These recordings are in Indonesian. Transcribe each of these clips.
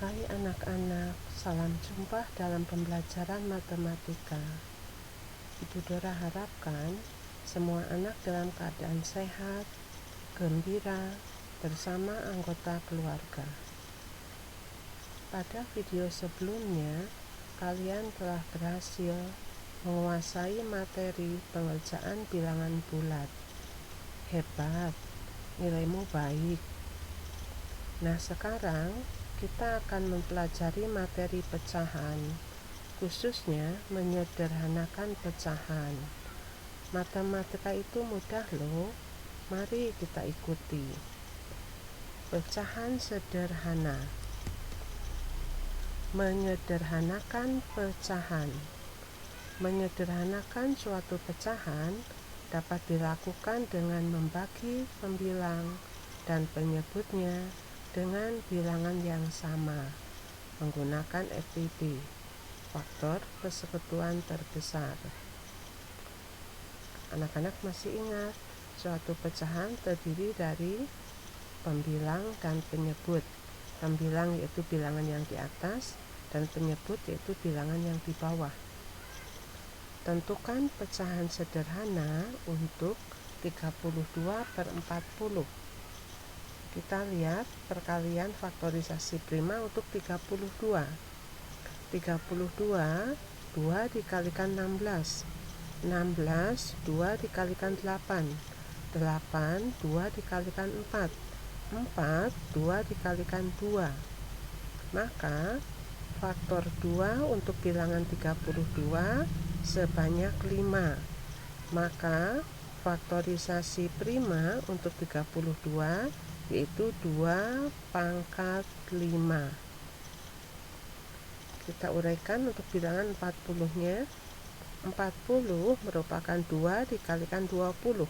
Hai anak-anak, salam jumpa dalam pembelajaran matematika. Ibu Dora harapkan semua anak dalam keadaan sehat, gembira, bersama anggota keluarga. Pada video sebelumnya, kalian telah berhasil menguasai materi pengerjaan bilangan bulat. Hebat, nilaimu baik. Nah, sekarang kita akan mempelajari materi pecahan, khususnya menyederhanakan pecahan. Matematika itu mudah loh, mari kita ikuti. Pecahan sederhana. Menyederhanakan pecahan. Menyederhanakan suatu pecahan dapat dilakukan dengan membagi pembilang dan penyebutnya dengan bilangan yang sama menggunakan FPB, faktor persekutuan terbesar. Anak-anak masih ingat, suatu pecahan terdiri dari pembilang dan penyebut. Pembilang yaitu bilangan yang di atas dan penyebut yaitu bilangan yang di bawah. Tentukan pecahan sederhana untuk 32/40. Kita lihat perkalian faktorisasi prima untuk 32. 32, 2 dikalikan 16. 16, 2 dikalikan 8. 8, 2 dikalikan 4. 4, 2 dikalikan 2. Maka faktor 2 untuk bilangan 32 sebanyak 5. Maka faktorisasi prima untuk 32 yaitu 2 pangkat 5. Kita uraikan untuk bilangan 40-nya. 40 merupakan 2 dikalikan 20.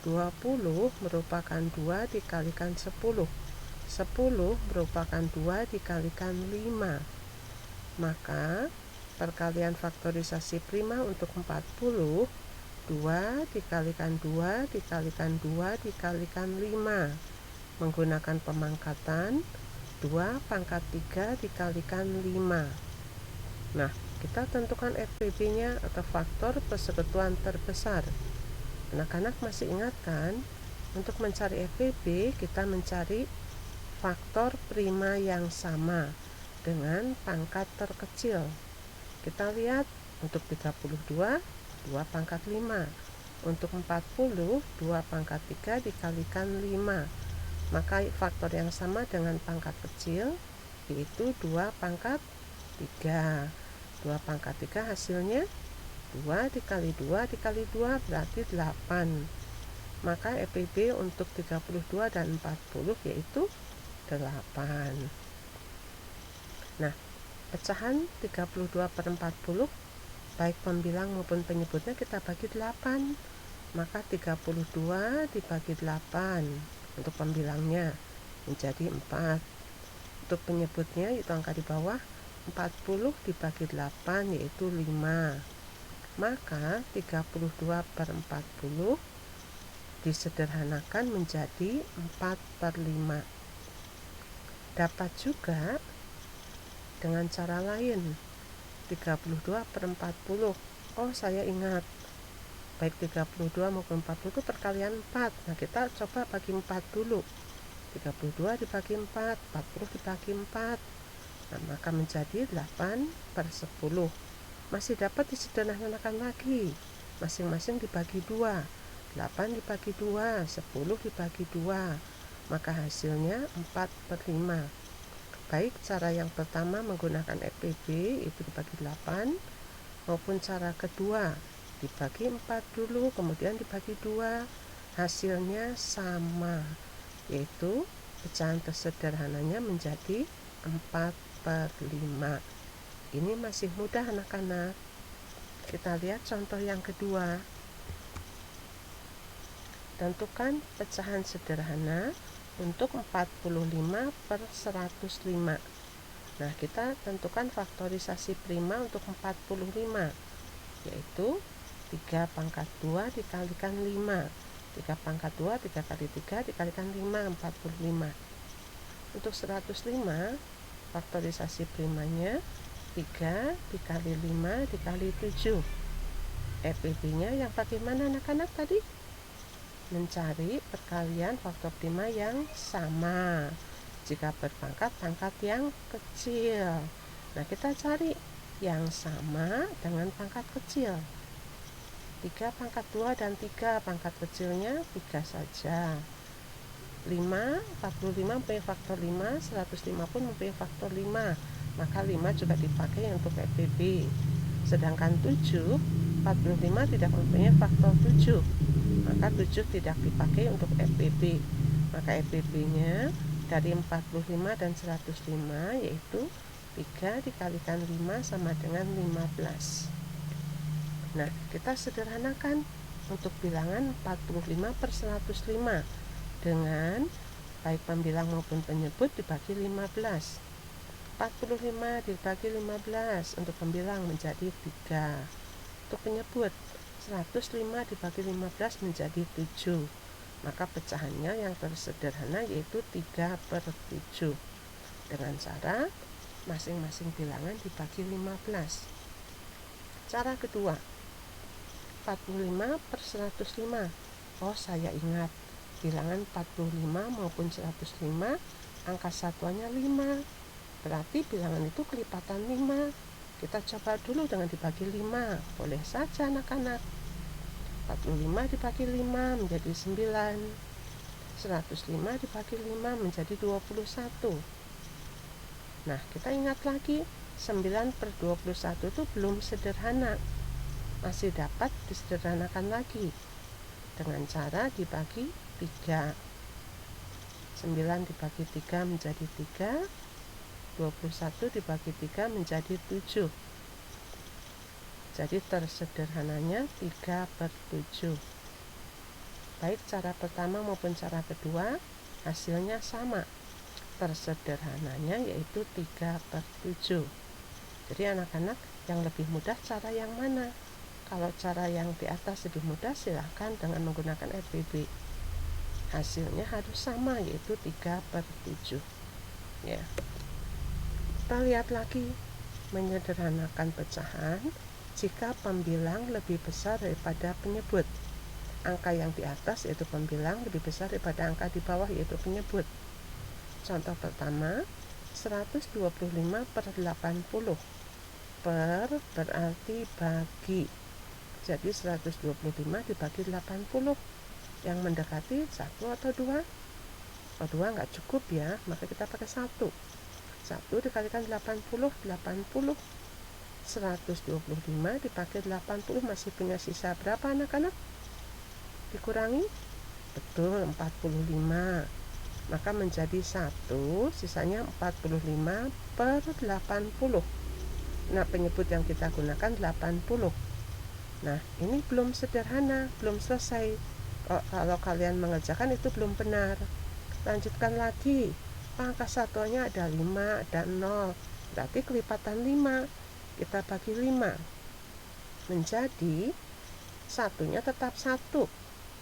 20 merupakan 2 dikalikan 10. 10 merupakan 2 dikalikan 5. Maka perkalian faktorisasi prima untuk 40, 2 dikalikan 2 dikalikan 2 dikalikan 5. Menggunakan pemangkatan 2 pangkat 3 dikalikan 5. Nah, kita tentukan FPB-nya atau faktor persekutuan terbesar. Anak-anak masih ingat kan? Untuk mencari FPB, kita mencari faktor prima yang sama dengan pangkat terkecil. Kita lihat untuk 32, 2 pangkat 5. Untuk 40, 2 pangkat 3 dikalikan 5. Maka faktor yang sama dengan pangkat kecil yaitu 2 pangkat 3. 2 pangkat 3 hasilnya 2 dikali 2 dikali 2 berarti 8. Maka FPB untuk 32 dan 40 yaitu 8. Nah, pecahan 32/40 baik pembilang maupun penyebutnya kita bagi 8. Maka 32 dibagi 8 untuk pembilangnya menjadi 4. Untuk penyebutnya yaitu angka di bawah, 40 dibagi 8 yaitu 5. Maka 32/40 disederhanakan menjadi 4/5. Dapat juga dengan cara lain. 32/40. Oh, saya ingat. Baik 32 maupun 40 itu perkalian 4. Nah, kita coba bagi 4 dulu. 32 dibagi 4, 40 dibagi 4. Nah, maka menjadi 8/10. Masih dapat disederhanakan lagi. Masing-masing dibagi 2. 8 dibagi 2, 10 dibagi 2. Maka hasilnya 4/5. Baik cara yang pertama menggunakan FPB itu dibagi 8, maupun cara kedua dibagi 4 dulu kemudian dibagi 2, hasilnya sama, yaitu pecahan tersederhananya menjadi 4/5. Ini masih mudah anak-anak. Kita lihat contoh yang kedua. Tentukan pecahan sederhana untuk 45/105. Nah, kita tentukan faktorisasi prima untuk 45 yaitu 3 pangkat 2 dikalikan 5. 3 pangkat 2, 3 kali 3 dikalikan 5, 45. Untuk 105 Faktorisasi primanya 3 dikali 5 dikali 7. FPB-nya yang bagaimana anak-anak tadi? Mencari perkalian faktor prima yang sama jika berpangkat pangkat yang kecil. Nah, kita cari yang sama dengan pangkat kecil. 3 pangkat 2 dan 3 pangkat kecilnya 3 saja. 5, 45 mempunyai faktor 5, 105 pun mempunyai faktor 5. Maka 5 juga dipakai untuk FPB. Sedangkan 7, 45 tidak mempunyai faktor 7. Maka 7 tidak dipakai untuk FPB. Maka FPB-nya dari 45 dan 105 yaitu 3 dikalikan 5 sama dengan 15. Nah, kita sederhanakan untuk bilangan 45/105 dengan baik pembilang maupun penyebut dibagi 15. 45 dibagi 15 untuk pembilang menjadi 3. Untuk penyebut 105 dibagi 15 menjadi 7. Maka pecahannya yang tersederhana yaitu 3/7. Dengan cara masing-masing bilangan dibagi 15. Cara kedua, 45/105. Oh, saya ingat, bilangan 45 maupun 105 angka satuannya 5. Berarti bilangan itu kelipatan 5. Kita coba dulu dengan dibagi 5. Boleh saja anak-anak. 45 dibagi 5 menjadi 9. 105 dibagi 5 menjadi 21. Nah, kita ingat lagi, 9/21 itu belum sederhana. Masih dapat disederhanakan lagi dengan cara dibagi 3. 9 dibagi 3 menjadi 3. 21 dibagi 3 menjadi 7. Jadi tersederhananya 3/7. Baik cara pertama maupun cara kedua hasilnya sama. Tersederhananya yaitu 3/7. Jadi anak-anak, yang lebih mudah cara yang mana? Kalau cara yang di atas lebih mudah, silahkan dengan menggunakan FPB. Hasilnya harus sama yaitu 3/7. Ya. Kita lihat lagi menyederhanakan pecahan jika pembilang lebih besar daripada penyebut. Angka yang di atas yaitu pembilang lebih besar daripada angka di bawah yaitu penyebut. Contoh pertama, 125/80 berarti bagi. Jadi 125 dibagi 80. Yang mendekati 1 atau 2? Oh, 2 nggak cukup ya, maka kita pakai 1. 1 dikalikan 80, 80. 125 dipakai 80 masih punya sisa berapa anak-anak? Dikurangi? Betul, 45. Maka menjadi 1, sisanya 45/80. Nah, penyebut yang kita gunakan 80. Nah, ini belum sederhana, belum selesai. Kalau kalian mengerjakan itu belum benar. Lanjutkan lagi. Angka satuannya ada 5, ada 0. Berarti kelipatan 5. Kita bagi 5. Menjadi satunya tetap 1.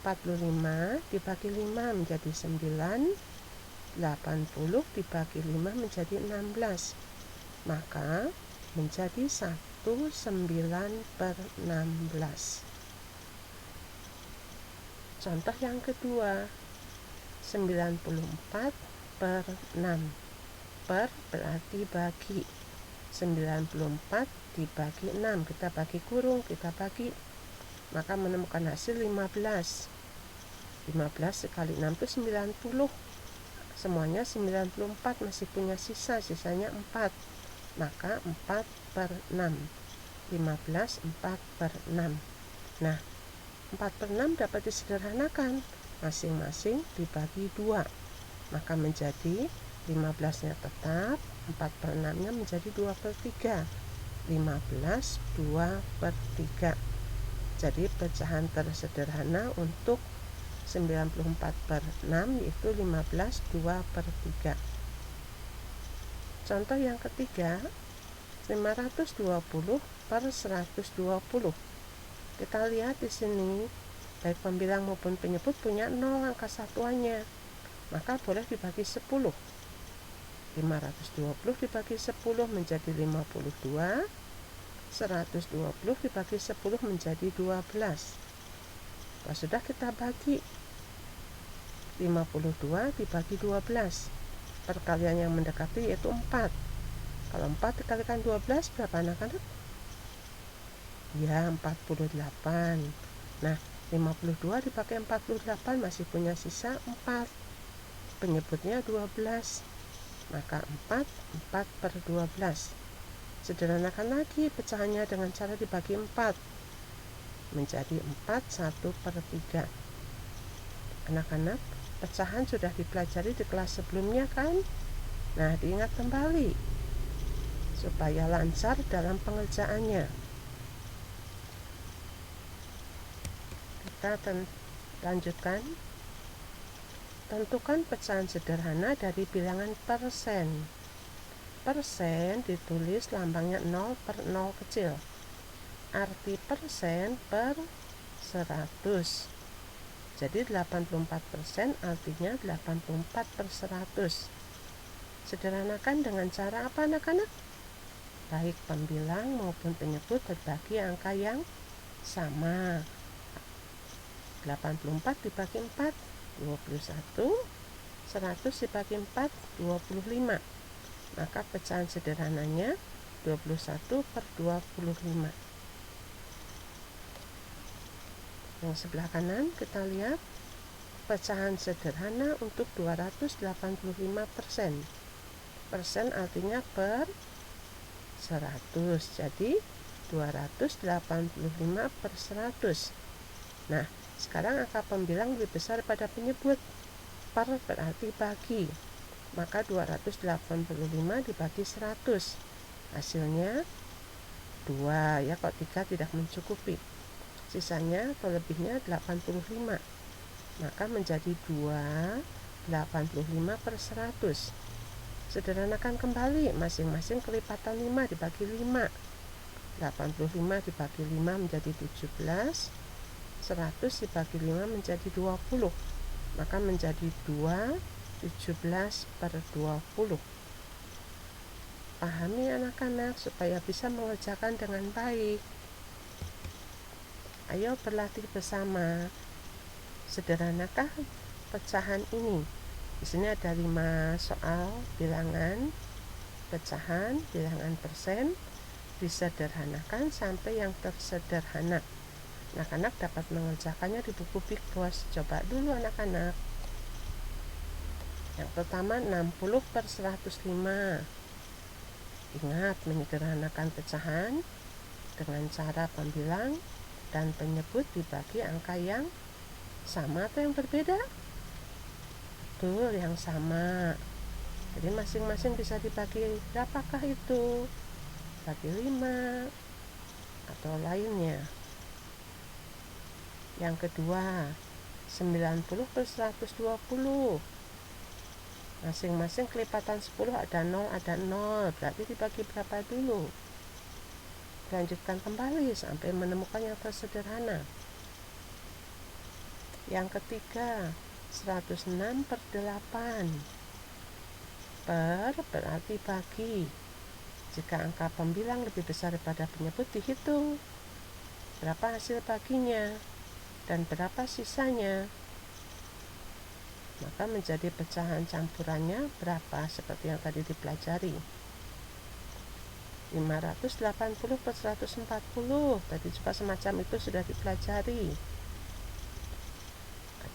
45 dibagi 5 menjadi 9. 80 dibagi 5 menjadi 16. Maka menjadi 9/16. Contoh yang kedua, 94/6. Per berarti bagi. 94 dibagi 6, kita bagi kurung, kita bagi. Maka menemukan hasil 15. 15 sekali 6 itu 90. Semuanya 94, masih punya sisanya 4. Maka 4/6. 15 4/6. Nah, 4/6 dapat disederhanakan, masing-masing dibagi 2. Maka menjadi 15-nya tetap, 4/6-nya menjadi 2/3. 15 2/3. Jadi pecahan tersederhana untuk 94/6 yaitu 15 2/3. Contoh yang ketiga, 520/120. Kita lihat di sini, baik pembilang maupun penyebut punya 0 angka satuannya. Maka boleh dibagi 10. 520 dibagi 10 menjadi 52. 120 dibagi 10 menjadi 12. Kalau sudah kita bagi 52 dibagi 12. Perkalian yang mendekati yaitu 4. Kalau 4 dikalikan 12 berapa anak-anak? Ya, 48. Nah, 52 dibagi 48 masih punya sisa 4. Penyebutnya 12. Maka 4 per 12. Sederhanakan lagi pecahannya dengan cara dibagi 4. Menjadi 4 1 per 3. Anak-anak, pecahan sudah dipelajari di kelas sebelumnya kan? Nah, diingat kembali supaya lancar dalam pengerjaannya. Kita lanjutkan. Tentukan pecahan sederhana dari bilangan persen. Persen ditulis lambangnya 0 per 0 kecil. Arti persen per 100. Jadi 84% artinya 84 per 100. Sederhanakan dengan cara apa anak-anak? Baik pembilang maupun penyebut berbagi angka yang sama. 84 dibagi 4, 21. 100 dibagi 4, 25. Maka pecahan sederhananya 21 per 25. Yang sebelah kanan kita lihat pecahan sederhana untuk 285%. Persen artinya per 100. Jadi 285 per 100. Nah, sekarang angka pembilang lebih besar pada penyebut. Per berarti bagi. Maka 285 dibagi 100. Hasilnya 2 ya, kalau 3 tidak mencukupi. Sisanya atau lebihnya 85. Maka menjadi 285 per 100. Sederhanakan kembali, masing-masing kelipatan 5 dibagi 5. 85 dibagi 5 menjadi 17. 100 dibagi 5 menjadi 20. Maka menjadi 2, 17 per 20. Pahami anak-anak supaya bisa mengerjakan dengan baik. Ayo berlatih bersama. Sederhanakah pecahan ini? Di sini ada 5 soal bilangan pecahan, bilangan persen. Disederhanakan sampai yang tersederhana. Anak-anak dapat mengerjakannya di buku Big Boss. Coba dulu anak-anak. Yang pertama 60 per 105. Ingat menyederhanakan pecahan dengan cara pembilang dan penyebut dibagi angka yang sama atau yang berbeda? Betul, yang sama. Jadi masing-masing bisa dibagi berapakah itu? Bagi 5 atau lainnya. Yang kedua 90 per 120. Masing-masing kelipatan 10 ada 0, ada 0. Berarti dibagi berapa dulu? Lanjutkan kembali sampai menemukan yang tersederhana. Yang ketiga 106 per 8. Per berarti bagi. Jika angka pembilang lebih besar daripada penyebut, dihitung berapa hasil baginya dan berapa sisanya. Maka menjadi pecahan campurannya berapa seperti yang tadi dipelajari. 580 per 140. Tadi juga semacam itu sudah dipelajari.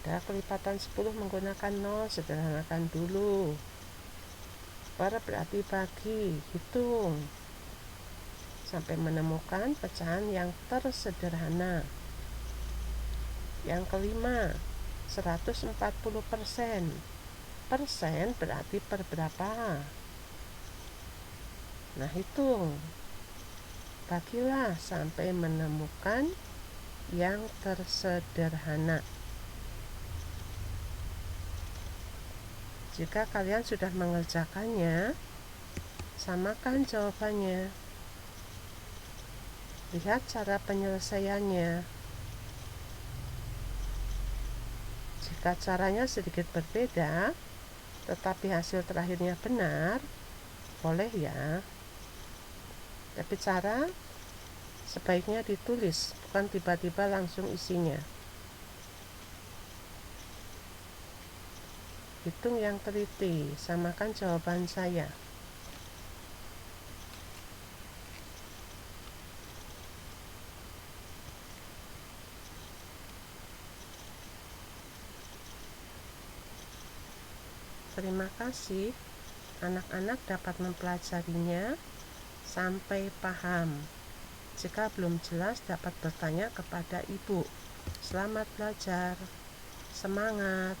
Ada kelipatan 10 menggunakan 0, sederhanakan dulu. Per berarti bagi, hitung sampai menemukan pecahan yang tersederhana. Yang kelima 140%. Persen berarti per berapa? Nah, hitung. Bagilah sampai menemukan yang tersederhana. Jika kalian sudah mengerjakannya, samakan jawabannya. Lihat cara penyelesaiannya. Jika caranya sedikit berbeda, tetapi hasil terakhirnya benar, boleh ya. Tapi cara sebaiknya ditulis, bukan tiba-tiba langsung isinya. Hitung yang teliti, samakan jawaban saya. Terima kasih. Anak-anak dapat mempelajarinya sampai paham. Jika belum jelas, dapat bertanya kepada ibu. Selamat belajar. Semangat.